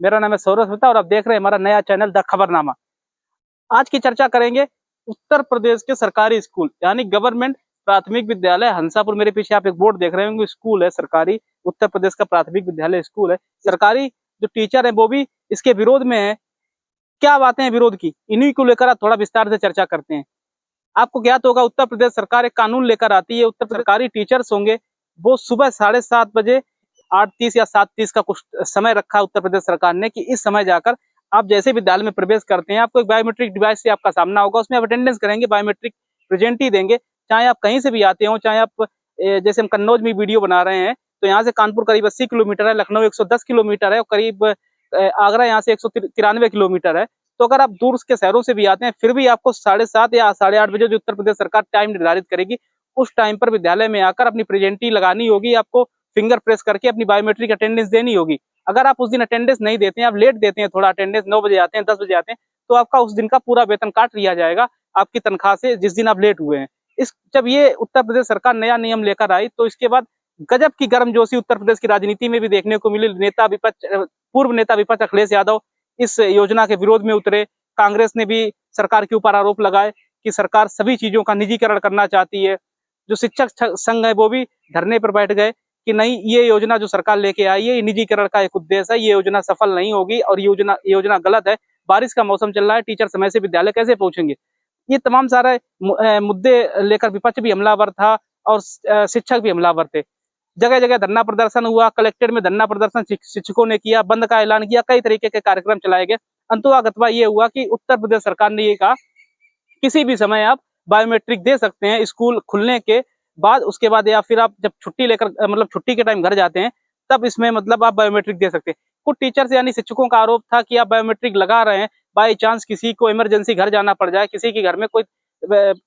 मेरा नाम है सौरभ मेहता और आप देख रहे हैं हमारा नया चैनल द खबरनामा। आज की चर्चा करेंगे उत्तर प्रदेश के सरकारी स्कूल यानी गवर्नमेंट प्राथमिक विद्यालय हंसापुर। मेरे पीछे आप एक बोर्ड देख रहे होंगे, स्कूल है सरकारी, उत्तर प्रदेश का प्राथमिक विद्यालय स्कूल है सरकारी। जो टीचर है वो भी इसके विरोध में है। क्या बातें हैं विरोध की, इन्हीं को लेकर थोड़ा विस्तार से चर्चा करते हैं। आपको ज्ञात होगा उत्तर प्रदेश सरकार एक कानून लेकर आती है। उत्तर सरकारी टीचर्स होंगे वो सुबह 7:30 बजे 8:30 या 7:30 का कुछ समय रखा है उत्तर प्रदेश सरकार ने कि इस समय जाकर आप जैसे विद्यालय में प्रवेश करते हैं आपको एक बायोमेट्रिक डिवाइस से आपका सामना होगा, उसमें आप अटेंडेंस करेंगे, बायोमेट्रिक प्रेजेंट ही देंगे। चाहे आप कहीं से भी आते हो, चाहे आप जैसे हम कन्नौज में वीडियो बना रहे हैं तो यहाँ से कानपुर करीब 80 किलोमीटर है, लखनऊ 110 किलोमीटर है और करीब आगरा यहाँ से 193 किलोमीटर है। तो अगर आप दूर के शहरों से भी आते हैं फिर भी आपको 7:30 या 8:30 बजे जो उत्तर प्रदेश सरकार टाइम निर्धारित करेगी उस टाइम पर विद्यालय में आकर अपनी प्रेजेंटी लगानी होगी। आपको फिंगर प्रेस करके अपनी बायोमेट्रिक अटेंडेंस देनी होगी। अगर आप उस दिन अटेंडेंस नहीं देते हैं, आप लेट देते हैं थोड़ा अटेंडेंस, 9 बजे आते हैं, 10 बजे आते हैं, तो आपका उस दिन का पूरा वेतन काट लिया जाएगा आपकी तनख्वाह से जिस दिन आप लेट हुए हैं। जब ये उत्तर प्रदेश सरकार नया नियम लेकर आई तो इसके बाद गजब की गर्मजोशी उत्तर प्रदेश की राजनीति में भी देखने को मिली। पूर्व नेता विपक्ष अखिलेश यादव इस योजना के विरोध में उतरे। कांग्रेस ने भी सरकार के ऊपर आरोप लगाए कि सरकार सभी चीजों का निजीकरण करना चाहती है। जो शिक्षक संघ है वो भी धरने पर बैठ गए कि नहीं, ये योजना जो सरकार लेके आई है ये निजीकरण का एक उद्देश्य है, ये योजना सफल नहीं होगी और योजना गलत है। बारिश का मौसम चल रहा है, टीचर समय से विद्यालय कैसे पहुंचेंगे? ये तमाम सारे मुद्दे लेकर विपक्ष भी हमलावर था और शिक्षक भी हमलावर थे। जगह जगह धरना प्रदर्शन हुआ, कलेक्ट्रेट में धरना प्रदर्शन शिक्षकों ने किया, बंद का ऐलान किया, कई तरीके के कार्यक्रम चलाए गए। अंततः ये हुआ कि उत्तर प्रदेश सरकार ने ये कहा किसी भी समय आप बायोमेट्रिक दे सकते हैं स्कूल खुलने के बाद, उसके बाद या फिर आप जब छुट्टी लेकर मतलब छुट्टी के टाइम घर जाते हैं तब इसमें मतलब आप बायोमेट्रिक दे सकते हैं। कुछ टीचर्स यानी शिक्षकों का आरोप था कि आप बायोमेट्रिक लगा रहे हैं, बाई चांस किसी को इमरजेंसी घर जाना पड़ जाए, किसी के घर में कोई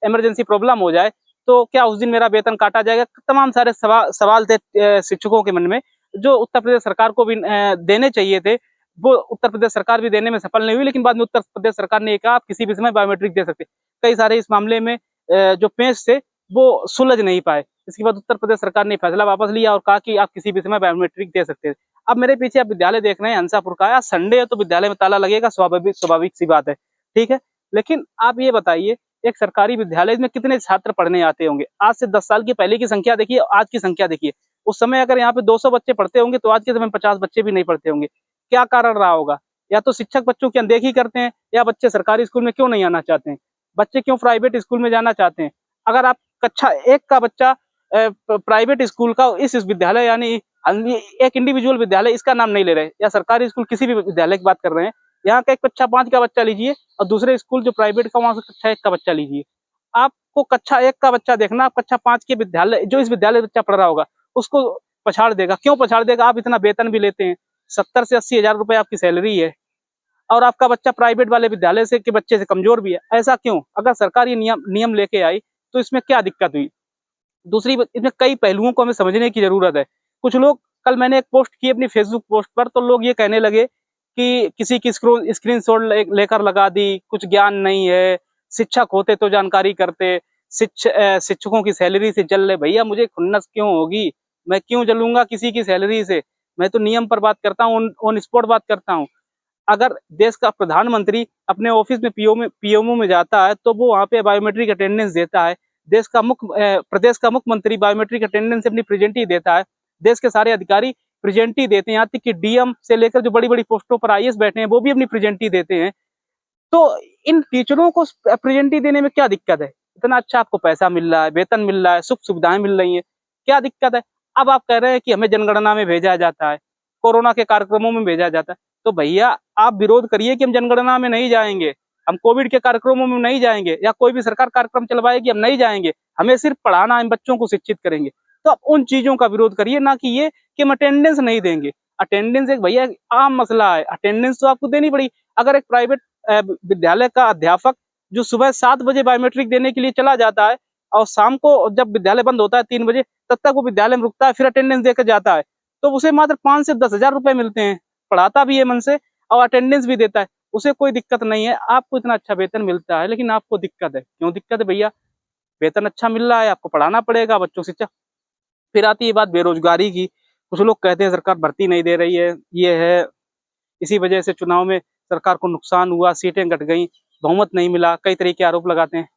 इमरजेंसी प्रॉब्लम हो जाए तो क्या उस दिन मेरा वेतन काटा जाएगा? तमाम सारे सवाल थे शिक्षकों के मन में जो उत्तर प्रदेश सरकार को भी देने चाहिए थे। वो उत्तर प्रदेश सरकार भी देने में सफल नहीं हुई, लेकिन बाद में उत्तर प्रदेश सरकार ने कहा आप किसी भी समय बायोमेट्रिक दे सकते। कई सारे इस मामले में जो पेश थे वो सुलझ नहीं पाए। इसके बाद उत्तर प्रदेश सरकार ने फैसला वापस लिया और कहा कि आप किसी भी समय बायोमेट्रिक दे सकते हैं। अब मेरे पीछे आप विद्यालय देख रहे हैं हंसापुर का, आज संडे है तो विद्यालय में ताला लगेगा, स्वाभाविक सी बात है, ठीक है। लेकिन आप ये बताइए एक सरकारी विद्यालय में कितने छात्र पढ़ने आते होंगे? आज से 10 साल की पहले की संख्या देखिए, आज की संख्या देखिए। उस समय अगर यहाँ पे 200 बच्चे पढ़ते होंगे तो आज के समय 50 बच्चे भी नहीं पढ़ते होंगे। क्या कारण रहा होगा? या तो शिक्षक बच्चों की अनदेखी करते हैं या बच्चे सरकारी स्कूल में क्यों नहीं आना चाहते हैं, बच्चे क्यों प्राइवेट स्कूल में जाना चाहते हैं। अगर आप कक्षा 1 का बच्चा प्राइवेट स्कूल का इस विद्यालय यानी एक इंडिविजुअल विद्यालय, इसका नाम नहीं ले रहे, या सरकारी स्कूल किसी भी विद्यालय की बात कर रहे हैं, यहाँ का एक कक्षा 5 का बच्चा लीजिए और दूसरे स्कूल जो प्राइवेट का वहां से कक्षा 1 का बच्चा लीजिए। आपको कक्षा 1 का बच्चा देखना, आप कक्षा 5 के विद्यालय जो इस विद्यालय बच्चा पढ़ रहा होगा उसको पछाड़ देगा। क्यों पछाड़ देगा? आप इतना वेतन भी लेते हैं, 70 से 80 हजार रुपए आपकी सैलरी है और आपका बच्चा प्राइवेट वाले विद्यालय से के बच्चे से कमजोर भी है। ऐसा क्यों? अगर सरकार ये नियम लेके आई तो इसमें क्या दिक्कत हुई? दूसरी इसमें कई पहलुओं को हमें समझने की जरूरत है। कुछ लोग, कल मैंने एक पोस्ट की अपनी फेसबुक पोस्ट पर तो लोग ये कहने लगे कि किसी की स्क्रीनशॉट लेकर लगा दी, कुछ ज्ञान नहीं है, शिक्षक होते तो जानकारी करते, शिक्षकों की सैलरी से जल रहे। भैया मुझे खुन्नस क्यों होगी? मैं क्यों जलूंगा किसी की सैलरी से? मैं तो नियम पर बात करता हूँ, ऑन स्पॉट बात करता हूँ। अगर देश का प्रधानमंत्री अपने ऑफिस में पीएमओ में जाता है तो वो वहां पे बायोमेट्रिक अटेंडेंस देता है। प्रदेश का मुख्यमंत्री बायोमेट्रिक अटेंडेंस अपनी प्रेजेंटी देता है। देश के सारे अधिकारी प्रेजेंटी देते हैं, यहाँ तक कि डीएम से लेकर जो बड़ी बड़ी पोस्टों पर आईएएस बैठे हैं वो भी अपनी प्रेजेंटी देते हैं। तो इन टीचरों को प्रेजेंटी देने में क्या दिक्कत है? इतना अच्छा आपको पैसा मिल रहा है, वेतन मिल रहा है, सुख सुविधाएं मिल रही है, क्या दिक्कत है? अब आप कह रहे हैं कि हमें जनगणना में भेजा जाता है, कोरोना के कार्यक्रमों में भेजा जाता है, तो भैया आप विरोध करिए कि हम जनगणना में नहीं जाएंगे, हम कोविड के कार्यक्रमों में नहीं जाएंगे, या कोई भी सरकार कार्यक्रम चलवाएगी हम नहीं जाएंगे, हमें सिर्फ पढ़ाना, हम बच्चों को शिक्षित करेंगे। तो आप उन चीजों का विरोध करिए, ना कि ये कि हम अटेंडेंस नहीं देंगे। अटेंडेंस एक भैया आम मसला है, अटेंडेंस तो आपको देनी पड़ी। अगर एक प्राइवेट विद्यालय का अध्यापक जो सुबह 7 बजे बायोमेट्रिक देने के लिए चला जाता है और शाम को जब विद्यालय बंद होता है 3 बजे, तब तक वो विद्यालय में रुकता है, फिर अटेंडेंस देकर जाता है, तो उसे मात्र 5 से 10 हजार रुपए मिलते हैं। पढ़ाता भी है मन से और अटेंडेंस भी देता है, उसे कोई दिक्कत नहीं है। आपको इतना अच्छा वेतन मिलता है लेकिन आपको दिक्कत है। क्यों दिक्कत है भैया? वेतन अच्छा मिल रहा है, आपको पढ़ाना पड़ेगा, बच्चों शिक्षा। फिर आती है बात बेरोजगारी की। कुछ लोग कहते हैं सरकार भर्ती नहीं दे रही है, ये है। इसी वजह से चुनाव में सरकार को नुकसान हुआ, सीटें घट गई, बहुमत नहीं मिला, कई तरह के आरोप लगाते हैं।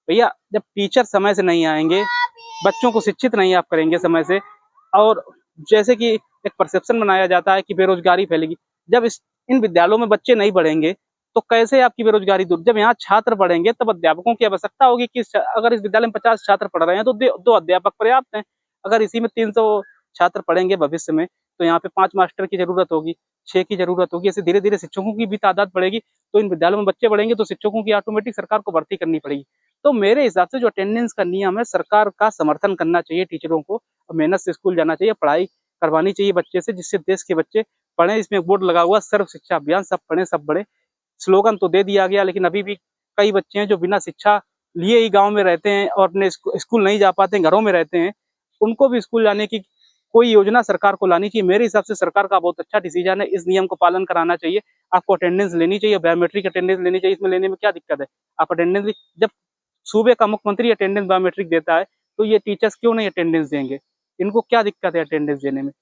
भैया जब टीचर समय से नहीं आएंगे, बच्चों को शिक्षित नहीं आप करेंगे समय से, और जैसे कि एक परसेप्शन बनाया जाता है कि बेरोजगारी फैलेगी, जब इन विद्यालयों में बच्चे नहीं बढ़ेंगे तो कैसे आपकी बेरोजगारी दूर? जब यहाँ छात्र बढ़ेंगे तब अध्यापकों की आवश्यकता होगी कि अगर इस विद्यालय में 50 छात्र पढ़ रहे हैं तो दो अध्यापक पर्याप्त हैं। अगर इसी में 300 छात्र पढ़ेंगे भविष्य में तो यहाँ पे 5 मास्टर की जरूरत होगी, 6 की जरूरत होगी। ऐसे धीरे धीरे शिक्षकों की भी तादाद बढ़ेगी, तो इन विद्यालयों में बच्चे बढ़ेंगे तो शिक्षकों की ऑटोमेटिक सरकार को भर्ती करनी पड़ेगी। तो मेरे हिसाब से जो अटेंडेंस का नियम है, सरकार का समर्थन करना चाहिए टीचरों को, मेहनत से स्कूल जाना चाहिए, पढ़ाई करवानी चाहिए बच्चे से, जिससे देश के बच्चे पढ़ें। इसमें एक बोर्ड लगा हुआ सर्व शिक्षा अभियान, सब पढ़ें सब बढ़े। स्लोगन तो दे दिया गया, लेकिन अभी भी कई बच्चे हैं जो बिना शिक्षा लिए ही गांव में रहते हैं और अपने स्कूल नहीं जा पाते, घरों में रहते हैं। उनको भी स्कूल जाने की कोई योजना सरकार को लानी चाहिए। मेरे हिसाब से सरकार का बहुत अच्छा डिसीजन है, इस नियम को पालन कराना चाहिए। आपको अटेंडेंस लेनी चाहिए, बायोमेट्रिक अटेंडेंस लेनी चाहिए। इसमें लेने में क्या दिक्कत है? आप अटेंडेंस, जब सूबे का मुख्यमंत्री अटेंडेंस बायोमेट्रिक देता है तो ये टीचर्स क्यों नहीं अटेंडेंस देंगे? इनको क्या दिक्कत है अटेंडेंस देने में?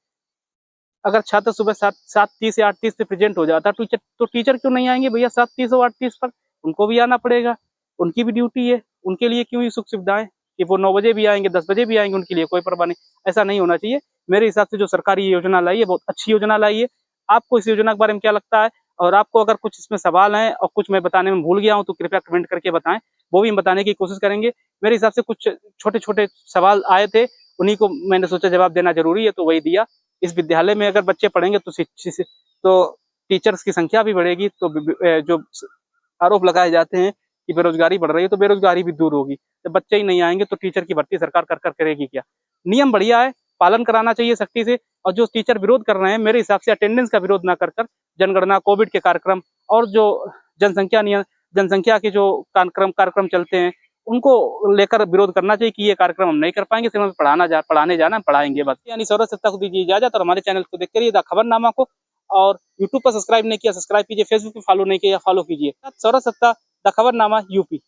अगर छात्र सुबह 7:30 या 8:30 पे प्रेजेंट हो जाता तो टीचर क्यों नहीं आएंगे भैया 7:30 और 8:30 पर? उनको भी आना पड़ेगा, उनकी भी ड्यूटी है। उनके लिए क्यों ये सुख सुविधाएं कि वो 9 बजे भी आएंगे, 10 बजे भी आएंगे, उनके लिए कोई परवाह नहीं। ऐसा नहीं होना चाहिए। मेरे हिसाब से जो सरकार ये योजना लाई है बहुत अच्छी योजना लाई है। आपको इस योजना के बारे में क्या लगता है? और आपको अगर कुछ इसमें सवाल हैं और कुछ मैं बताने में भूल गया हूँ तो कृपया कमेंट करके बताएं, वो भी हम बताने की कोशिश करेंगे। मेरे हिसाब से कुछ छोटे छोटे सवाल आए थे, उन्हीं को मैंने सोचा जवाब देना जरूरी है, तो वही दिया। इस विद्यालय में अगर बच्चे पढ़ेंगे तो टीचर्स की संख्या भी बढ़ेगी, तो जो आरोप लगाए जाते हैं कि बेरोजगारी बढ़ रही है तो बेरोजगारी भी दूर होगी। जब बच्चे ही नहीं आएंगे तो टीचर की भर्ती सरकार कर करेगी क्या? नियम बढ़िया है, पालन कराना चाहिए सख्ती से। और जो टीचर विरोध कर रहे हैं, मेरे हिसाब से अटेंडेंस का विरोध ना कर जनगणना, कोविड के कार्यक्रम और जो जनसंख्या के जो कार्यक्रम चलते हैं उनको लेकर विरोध करना चाहिए कि ये कार्यक्रम हम नहीं कर पाएंगे, सिर्फ हमें पढ़ाने जाना, पढ़ाएंगे बस। यानी सौरभ सत्ता को दीजिए इजाजत और हमारे चैनल को देखते रहिए द खबरनामा को। और यूट्यूब पर सब्सक्राइब नहीं किया सब्सक्राइब कीजिए, फेसबुक पे फॉलो नहीं किया फॉलो कीजिए। सौरभ सत्ता द खबरनामा यूपी।